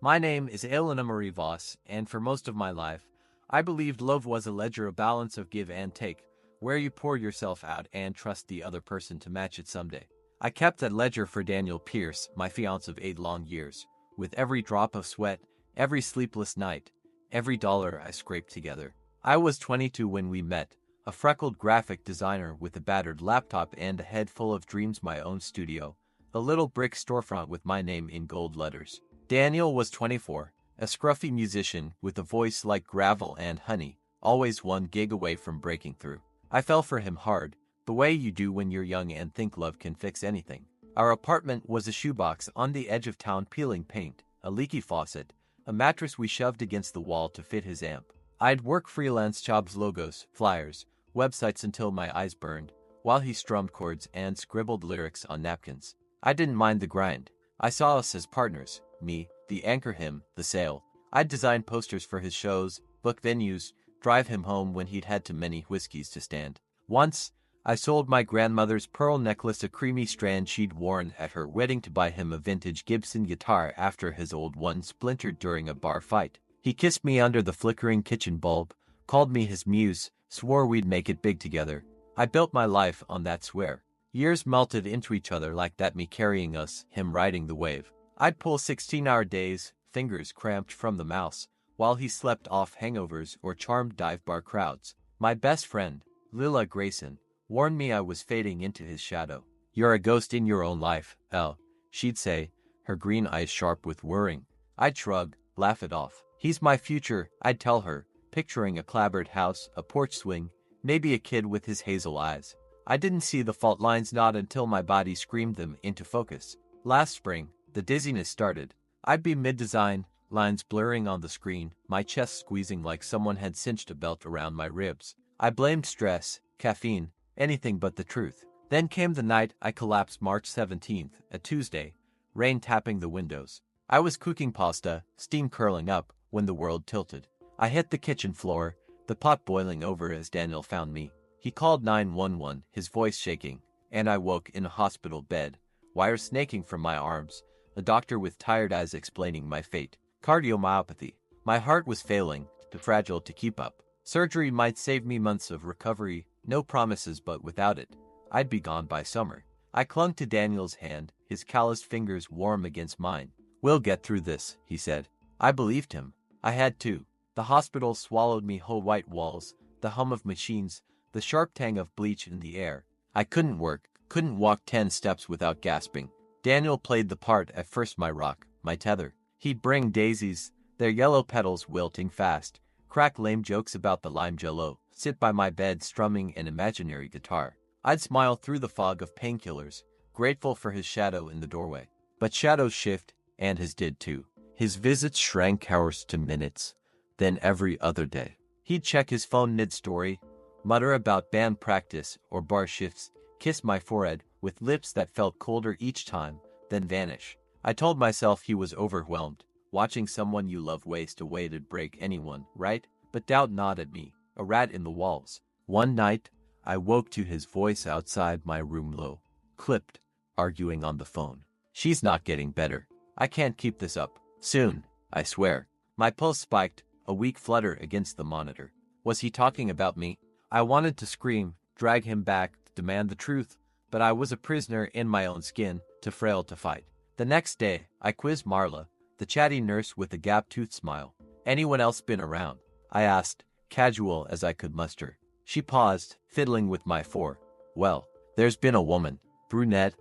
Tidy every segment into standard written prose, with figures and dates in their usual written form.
My name is Elena Marie Voss, and for most of my life, I believed love was a ledger, a balance of give and take, where you pour yourself out and trust the other person to match it someday. I kept that ledger for Daniel Pierce, my fiancé of 8 long years, with every drop of sweat, every sleepless night, every dollar I scraped together. I was 22 when we met, a freckled graphic designer with a battered laptop and a head full of dreams, my own studio, a little brick storefront with my name in gold letters. Daniel was 24, a scruffy musician with a voice like gravel and honey, always 1 gig away from breaking through. I fell for him hard, the way you do when you're young and think love can fix anything. Our apartment was a shoebox on the edge of town, peeling paint, a leaky faucet, a mattress we shoved against the wall to fit his amp. I'd work freelance jobs, logos, flyers, websites until my eyes burned, while he strummed chords and scribbled lyrics on napkins. I didn't mind the grind. I saw us as partners, me, the anchor, him, the sail. I'd design posters for his shows, book venues, drive him home when he'd had too many whiskeys to stand. Once, I sold my grandmother's pearl necklace, a creamy strand she'd worn at her wedding, to buy him a vintage Gibson guitar after his old one splintered during a bar fight. He kissed me under the flickering kitchen bulb, called me his muse, swore we'd make it big together. I built my life on that swear. Years melted into each other like that, me carrying us, him riding the wave. I'd pull 16-hour days, fingers cramped from the mouse, while he slept off hangovers or charmed dive bar crowds. My best friend, Lila Grayson, warned me I was fading into his shadow. "You're a ghost in your own life, Elle," she'd say, her green eyes sharp with worrying. I'd shrug, laugh it off. "He's my future," I'd tell her, picturing a clapboard house, a porch swing, maybe a kid with his hazel eyes. I didn't see the fault lines, not until my body screamed them into focus. Last spring, the dizziness started. I'd be mid-design, lines blurring on the screen, my chest squeezing like someone had cinched a belt around my ribs. I blamed stress, caffeine, anything but the truth. Then came the night I collapsed, March 17th, a Tuesday, rain tapping the windows. I was cooking pasta, steam curling up, when the world tilted. I hit the kitchen floor, the pot boiling over as Daniel found me. He called 911, his voice shaking, and I woke in a hospital bed, wires snaking from my arms, a doctor with tired eyes explaining my fate. Cardiomyopathy. My heart was failing, too fragile to keep up. Surgery might save me, months of recovery, no promises, but without it, I'd be gone by summer. I clung to Daniel's hand, his calloused fingers warm against mine. "We'll get through this," he said. I believed him. I had to. The hospital swallowed me whole, white walls, the hum of machines, the sharp tang of bleach in the air. I couldn't work, couldn't walk 10 steps without gasping. Daniel played the part, at first my rock, my tether. He'd bring daisies, their yellow petals wilting fast, crack lame jokes about the lime jello, sit by my bed strumming an imaginary guitar. I'd smile through the fog of painkillers, grateful for his shadow in the doorway. But shadows shift, and his did too. His visits shrank hours to minutes, then every other day. He'd check his phone mid-story, mutter about band practice or bar shifts, kiss my forehead with lips that felt colder each time, then vanish. I told myself he was overwhelmed. Watching someone you love waste away to break anyone, right? But doubt gnawed at me, a rat in the walls. One night, I woke to his voice outside my room, low, clipped, arguing on the phone. "She's not getting better. I can't keep this up. Soon, I swear." My pulse spiked, a weak flutter against the monitor. Was he talking about me? I wanted to scream, drag him back, demand the truth, but I was a prisoner in my own skin, too frail to fight. The next day, I quizzed Marla, the chatty nurse with a gap-toothed smile. "Anyone else been around?" I asked, casual as I could muster. She paused, fiddling with my well, there's been a woman, brunette,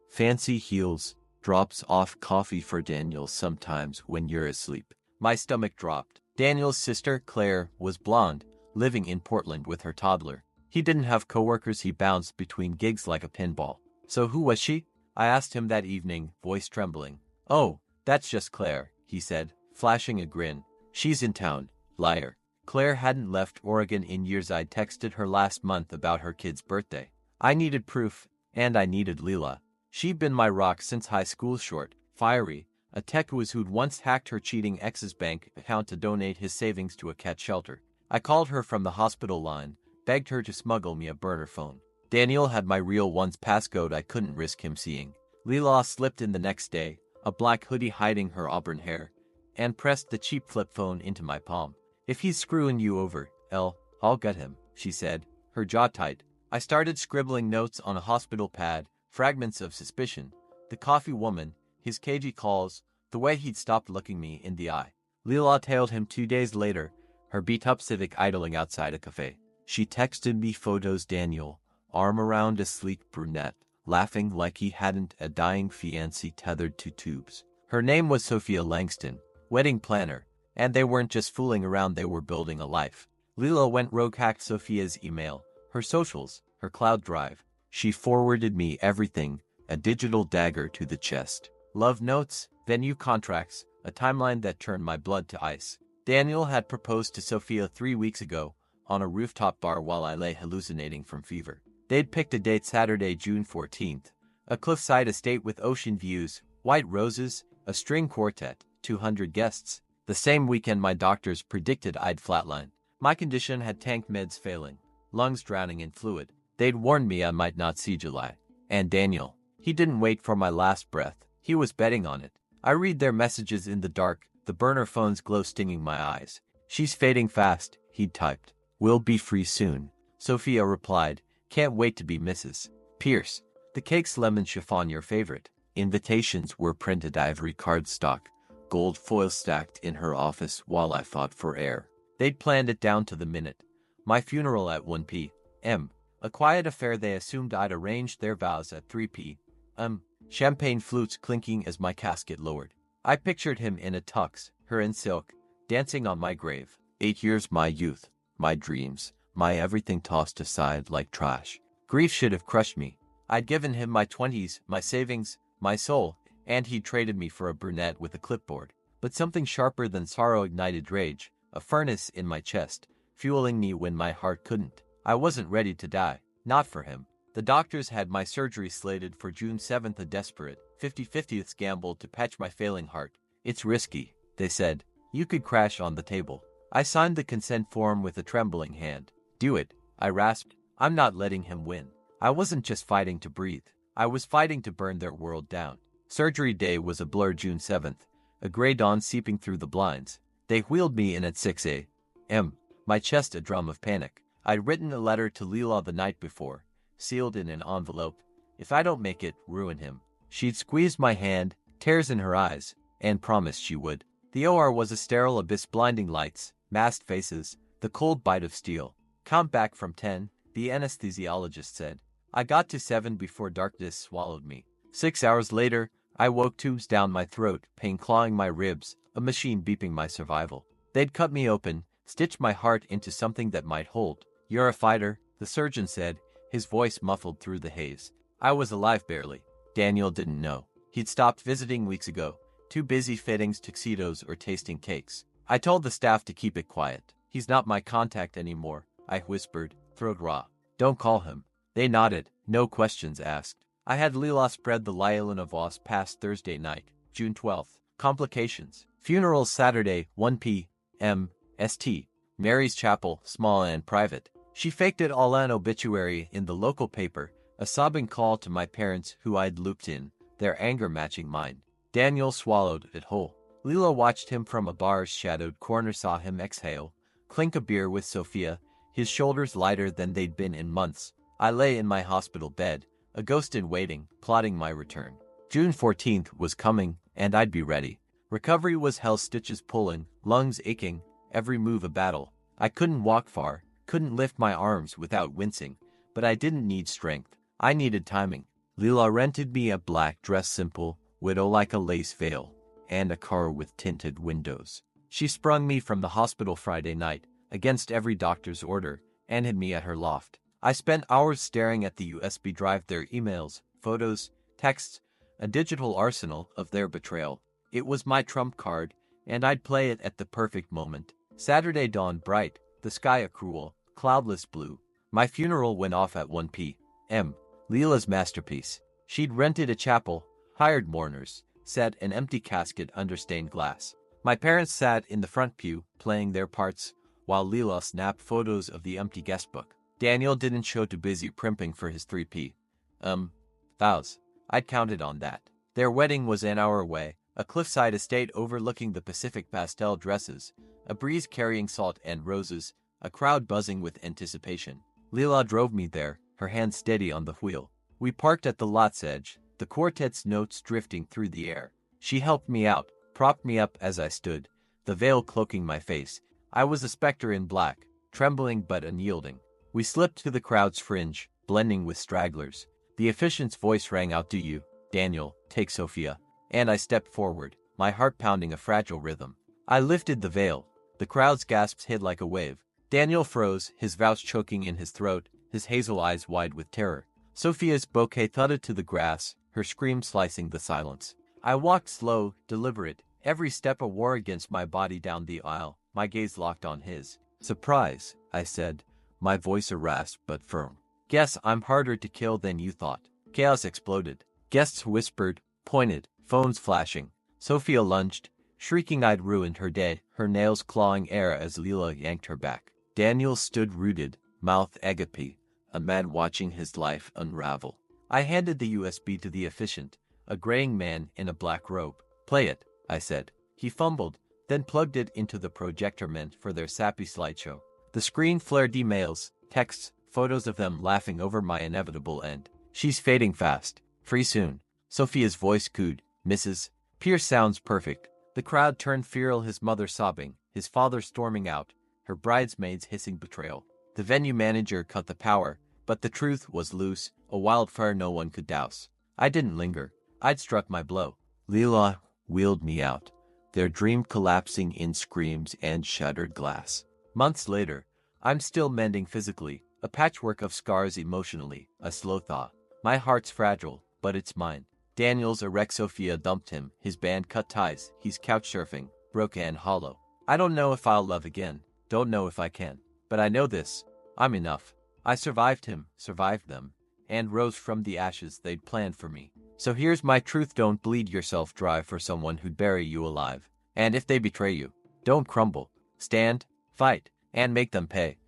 fancy heels, drops off coffee for Daniel sometimes when you're asleep." My stomach dropped. Daniel's sister, Claire, was blonde, living in Portland with her toddler. He didn't have coworkers, he bounced between gigs like a pinball. "So who was she?" I asked him that evening, voice trembling. "Oh, that's just Claire," he said, flashing a grin. "She's in town." Liar. Claire hadn't left Oregon in years. I'd texted her last month about her kid's birthday. I needed proof, and I needed Leela. She'd been my rock since high school, short, fiery, a tech whiz who'd once hacked her cheating ex's bank account to donate his savings to a cat shelter. I called her from the hospital line, begged her to smuggle me a burner phone. Daniel had my real one's passcode. I couldn't risk him seeing. Leela slipped in the next day, a black hoodie hiding her auburn hair, and pressed the cheap flip phone into my palm. "If he's screwing you over, I'll get him," she said, her jaw tight. I started scribbling notes on a hospital pad, fragments of suspicion. The coffee woman, his cagey calls, the way he'd stopped looking me in the eye. Leela tailed him 2 days later, her beat-up Civic idling outside a cafe. She texted me photos Daniel, arm around a sleek brunette, laughing like he hadn't a dying fiancé tethered to tubes. Her name was Sophia Langston, wedding planner, and they weren't just fooling around, they were building a life. Leela went rogue, hacked Sophia's email, her socials, her cloud drive. She forwarded me everything, a digital dagger to the chest. Love notes, venue contracts, a timeline that turned my blood to ice. Daniel had proposed to Sophia 3 weeks ago, on a rooftop bar while I lay hallucinating from fever. They'd picked a date Saturday, June 14th, a cliffside estate with ocean views, white roses, a string quartet, 200 guests. The same weekend my doctors predicted I'd flatline. My condition had tanked, meds failing, lungs drowning in fluid. They'd warned me I might not see July. And Daniel, he didn't wait for my last breath. He was betting on it. I read their messages in the dark, the burner phone's glow stinging my eyes. "She's fading fast," he'd typed. "We'll be free soon." Sophia replied, "Can't wait to be Mrs. Pierce." The cake's lemon chiffon, your favorite. Invitations were printed ivory cardstock, gold foil stacked in her office while I fought for air. They'd planned it down to the minute. My funeral at 1 p.m. A quiet affair, they assumed I'd arranged their vows at 3 p.m. Champagne flutes clinking as my casket lowered. I pictured him in a tux, her in silk, dancing on my grave. 8 years, my youth, my dreams, my everything tossed aside like trash. Grief should have crushed me. I'd given him my 20s, my savings, my soul, and he'd traded me for a brunette with a clipboard. But something sharper than sorrow ignited rage, a furnace in my chest, fueling me when my heart couldn't. I wasn't ready to die. Not for him. The doctors had my surgery slated for June 7th, a desperate, 50-50th gamble to patch my failing heart. "It's risky," they said. "You could crash on the table." I signed the consent form with a trembling hand. "Do it," I rasped. "I'm not letting him win." I wasn't just fighting to breathe. I was fighting to burn their world down. Surgery day was a blur, June 7th, a gray dawn seeping through the blinds. They wheeled me in at 6 a.m., my chest a drum of panic. I'd written a letter to Leela the night before, sealed in an envelope. If I don't make it, ruin him. She'd squeezed my hand, tears in her eyes, and promised she would. The OR was a sterile abyss, blinding lights, masked faces, the cold bite of steel. "Count back from 10, the anesthesiologist said. I got to 7 before darkness swallowed me. 6 hours later, I woke, tubes down my throat, pain clawing my ribs, a machine beeping my survival. They'd cut me open, stitched my heart into something that might hold. "You're a fighter," the surgeon said, his voice muffled through the haze. I was alive barely. Daniel didn't know. He'd stopped visiting weeks ago, too busy fittings tuxedos or tasting cakes. I told the staff to keep it quiet. "He's not my contact anymore," I whispered, throat raw. "Don't call him." They nodded, no questions asked. I had Leela spread the Lyalunovos past Thursday night, June 12th. Complications. Funeral Saturday, 1 p.m. St. Mary's Chapel, small and private. She faked it all, an obituary in the local paper, a sobbing call to my parents who I'd looped in, their anger matching mine. Daniel swallowed it whole. Leela watched him from a bar's shadowed corner, saw him exhale, clink a beer with Sophia, his shoulders lighter than they'd been in months. I lay in my hospital bed, a ghost in waiting, plotting my return. June 14th was coming, and I'd be ready. Recovery was hell, stitches pulling, lungs aching, every move a battle. I couldn't walk far, couldn't lift my arms without wincing, but I didn't need strength. I needed timing. Leela rented me a black dress, simple, widow-like, a lace veil, and a car with tinted windows. She sprung me from the hospital Friday night, against every doctor's order, and hid me at her loft. I spent hours staring at the USB drive, their emails, photos, texts, a digital arsenal of their betrayal. It was my trump card, and I'd play it at the perfect moment. Saturday dawned bright, the sky a cruel, cloudless blue. My funeral went off at 1 p.m. Leela's masterpiece. She'd rented a chapel, hired mourners, set an empty casket under stained glass. My parents sat in the front pew, playing their parts, while Leela snapped photos of the empty guest book. Daniel didn't show, too busy primping for his 3 p.m. vows. I'd counted on that. Their wedding was an hour away, A cliffside estate overlooking the Pacific, pastel dresses, a breeze carrying salt and roses, a crowd buzzing with anticipation. Leela drove me there, her hand steady on the wheel. We parked at the lot's edge, the quartet's notes drifting through the air. She helped me out, propped me up as I stood, the veil cloaking my face. I was a specter in black, trembling but unyielding. We slipped to the crowd's fringe, blending with stragglers. The officiant's voice rang out, "Do you, Daniel, take Sophia?" And I stepped forward, my heart pounding a fragile rhythm. I lifted the veil. The crowd's gasps hit like a wave. Daniel froze, his vows choking in his throat, his hazel eyes wide with terror. Sophia's bouquet thudded to the grass, her scream slicing the silence. I walked slow, deliberate, every step a war against my body down the aisle, my gaze locked on his. "Surprise," I said, my voice a rasp but firm. "Guess I'm harder to kill than you thought." Chaos exploded. Guests whispered, pointed, phones flashing. Sophia lunged, shrieking I'd ruined her day, her nails clawing air as Leela yanked her back. Daniel stood rooted, mouth agape, a man watching his life unravel. I handed the USB to the officiant, a graying man in a black robe. "Play it," I said. He fumbled, then plugged it into the projector meant for their sappy slideshow. The screen flared emails, texts, photos of them laughing over my inevitable end. "She's fading fast. Free soon." Sophia's voice cooed, "Mrs. Pierce sounds perfect." The crowd turned feral, his mother sobbing, his father storming out, her bridesmaids hissing betrayal. The venue manager cut the power, but the truth was loose, a wildfire no one could douse. I didn't linger. I'd struck my blow. Leela wheeled me out, their dream collapsing in screams and shattered glass. Months later, I'm still mending physically, a patchwork of scars emotionally, a slow thaw. My heart's fragile, but it's mine. Daniel's erect Sophia dumped him, his band cut ties, he's couch surfing, broken and hollow. I don't know if I'll love again, don't know if I can. But I know this, I'm enough. I survived him, survived them, and rose from the ashes they'd planned for me. So here's my truth: don't bleed yourself dry for someone who'd bury you alive. And if they betray you, don't crumble. Stand, fight, and make them pay.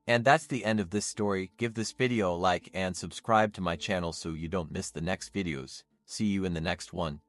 And that's the end of this story. Give this video a like and subscribe to my channel so you don't miss the next videos. See you in the next one.